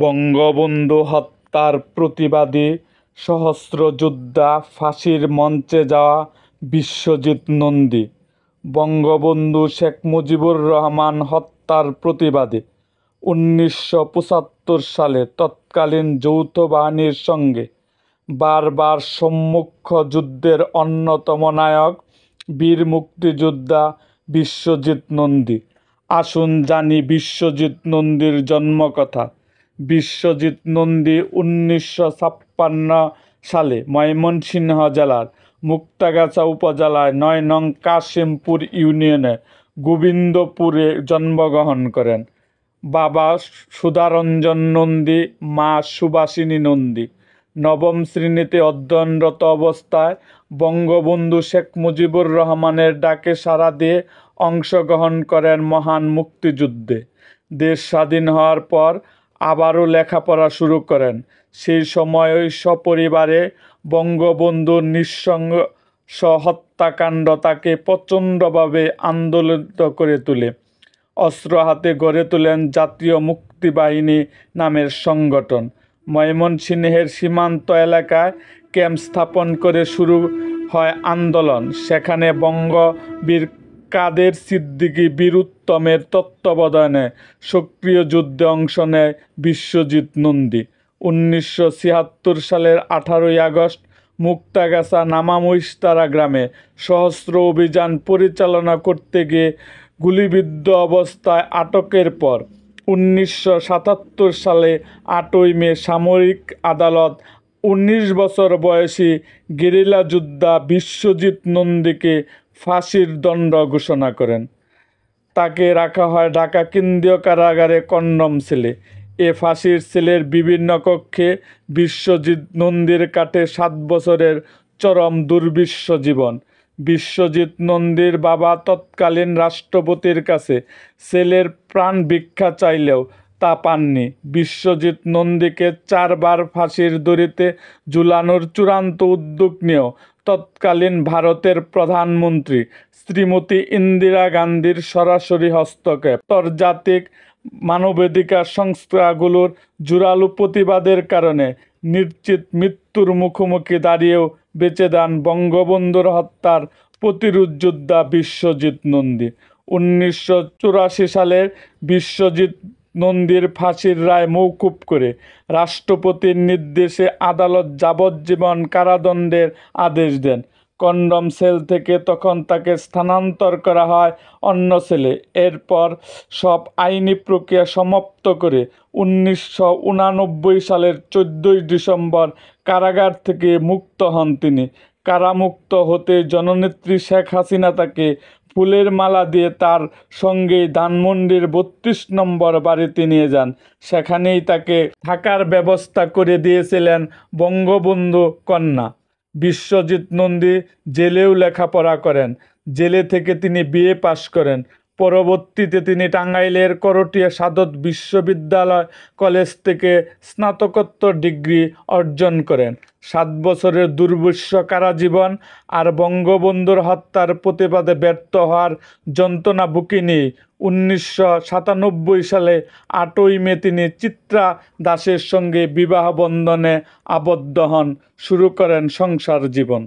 বঙ্গবন্ধু হত্যার প্রতিবাদে সহস্র যোদ্ধা ফাঁসির মঞ্চে যাওয়া বিশ্বজিৎ নন্দী। বঙ্গবন্ধু শেখ মুজিবুর রহমান হত্যার প্রতিবাদে 1975 সালে তৎকালীন যৌথ বাহিনীর সঙ্গে বারবার সম্মুখ যুদ্ধের অন্যতম নায়ক বীর মুক্তিযোদ্ধা বিশ্বজিৎ নন্দী। আসুন জানি বিশ্বজিৎ নন্দীর জন্মকথা। বিশ্বজিৎ নন্দী 1956 সালে ময়মনসিংহ জেলার মুক্তাগাছা উপজেলায় ৯ নং কাশিমপুর ইউনিয়নে গোবিন্দপুরে জন্মগ্রহণ করেন। বাবা সুধারঞ্জন নন্দী, মা সুভাষিনী নন্দী। নবম শ্রেণীতে অধ্যয়নরত অবস্থায় বঙ্গবন্ধু শেখ মুজিবুর রহমানের ডাকে সাড়া দিয়ে অংশগ্রহণ করেন মহান মুক্তিযুদ্ধে। দেশ স্বাধীন হওয়ার পর আবারও লেখাপড়া শুরু করেন। সেই সময়ই সপরিবারে বঙ্গবন্ধুর নৃশংস হত্যাকাণ্ড তাকে প্রচণ্ডভাবে আন্দোলিত করে তোলে। অস্ত্র হাতে গড়ে তোলেন জাতীয় মুক্তিবাহিনী নামের সংগঠন। ময়মনসিংহের সীমান্ত এলাকায় ক্যাম্প স্থাপন করে শুরু হয় আন্দোলন। সেখানে বঙ্গবীর কাদের সিদ্দিকী বীর উত্তমের তত্ত্বাবধানে সক্রিয় যুদ্ধে অংশ নেয় বিশ্বজিৎ নন্দী। 1976 সালের 18 আগস্ট মুক্তাগাছা নামামইস্তারা গ্রামে সশস্ত্র অভিযান পরিচালনা করতে গিয়ে গুলিবিদ্ধ অবস্থায় আটকের পর 1977 সালে 8ই মে সামরিক আদালত 19 বছর বয়সী গেরিলা যোদ্ধা বিশ্বজিৎ নন্দীকে ফাঁসির দণ্ড ঘোষণা করেন। তাকে রাখা হয় ঢাকা কেন্দ্রীয় কারাগারে কন্ডম সেলে। এ ফাঁসির সেলের বিভিন্ন কক্ষে বিশ্বজিৎ নন্দীর কাটে 7 বছরের চরম দুর্বিষহ জীবন। বিশ্বজিৎ নন্দীর বাবা তৎকালীন রাষ্ট্রপতির কাছে সেলের প্রাণ ভিক্ষা চাইলেও তা পাননি। বিশ্বজিৎ নন্দীকে 4 বার ফাঁসির দড়িতে ঝুলানোর চূড়ান্ত উদ্যোগ নিয়েও তৎকালীন ভারতের প্রধানমন্ত্রী শ্রীমতী ইন্দিরা গান্ধীর সরাসরি হস্তক্ষেপ, আন্তর্জাতিক মানবাধিকার সংস্থাগুলোর জোরালো প্রতিবাদের কারণে নিশ্চিত মৃত্যুর মুখোমুখি দাঁড়িয়েও বেঁচে দেন বঙ্গবন্ধুর হত্যার প্রতিরোধ যোদ্ধা বিশ্বজিৎ নন্দী। 1984 সালের বিশ্বজিৎ নন্দীর ফাঁসির রায় মওকুফ করে রাষ্ট্রপতির নির্দেশে আদালত যাবজ্জীবন কারাদণ্ডের আদেশ দেন। কন্ডম সেল থেকে তখন তাকে স্থানান্তর করা হয় অন্য সেলে। এরপর সব আইনি প্রক্রিয়া সমাপ্ত করে 1989 সালের 14 ডিসেম্বর কারাগার থেকে মুক্ত হন তিনি। কারামুক্ত হতে জননেত্রী শেখ হাসিনা তাকে ফুলের মালা দিয়ে তার সঙ্গেই ধানমন্ডির 32 নম্বর বাড়িতে নিয়ে যান। সেখানেই তাকে থাকার ব্যবস্থা করে দিয়েছিলেন বঙ্গবন্ধু কন্যা। বিশ্বজিৎ নন্দী জেলেও লেখাপড়া করেন। জেলে থেকে তিনি বিএ পাশ করেন। পরবর্তীতে তিনি টাঙ্গাইলের করটিয়া সাদত বিশ্ববিদ্যালয় কলেজ থেকে স্নাতকোত্তর ডিগ্রি অর্জন করেন। 7 বছরের দুর্বিষহ কারাজীবন আর বঙ্গবন্ধুর হত্যার প্রতিবাদে ব্যর্থ হওয়ার যন্ত্রণা বুকে নিয়ে 1997 সালে 8ই মে তিনি চিত্রা দাসের সঙ্গে বিবাহ বন্ধনে আবদ্ধ হন, শুরু করেন সংসার জীবন।